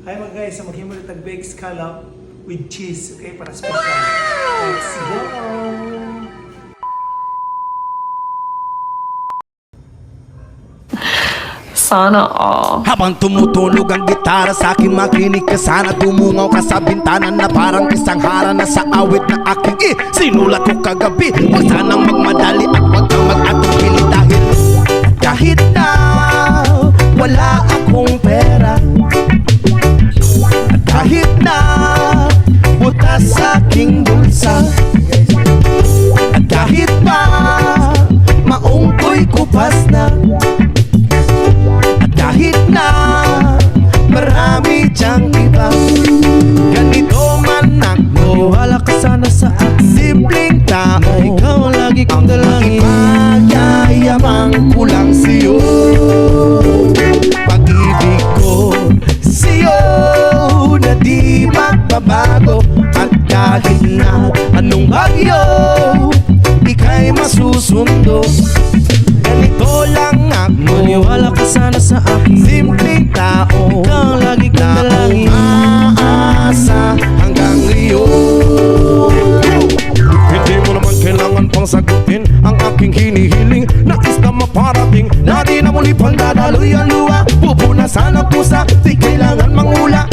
Hi mga guys, so maghimulit ang baked scallop with cheese, okay, para special. Let's go! Sana all. Habang tumutunog ang gitara sa akin, makinig ka sana. Tumungaw ka sa bintana na parang isang hara na sa awit na aking sinulat ko kagabi. Huwag sanang magmadali at huwag kang mag-atubili kahit na wala akong pera, at kahit na butas sa aking bulsa, at kahit pa maong ko'y kupas na, kahit na marami diyang iba. Ganito man ako, wala ka sana sa akin, simpleng tao na ikaw ang lagi kong dalangin. Magyayamang ko lang sa'yo, pag-ibig ko sa'yo na di magbabago. At kahit na anong bagyo, ika'y masusundo. Ganito lang ako, maniwala ka sana sa akin, simpleng tao, ikaw ang lagi kong dalangin. Aasa hanggang ngayon. Hindi mo naman kailangan pang sagutin ang aking hinihiling. Nais na maparating na di na muli pang dadaloy ang luha. Pupunasan ang pusa, di kailangan mangula.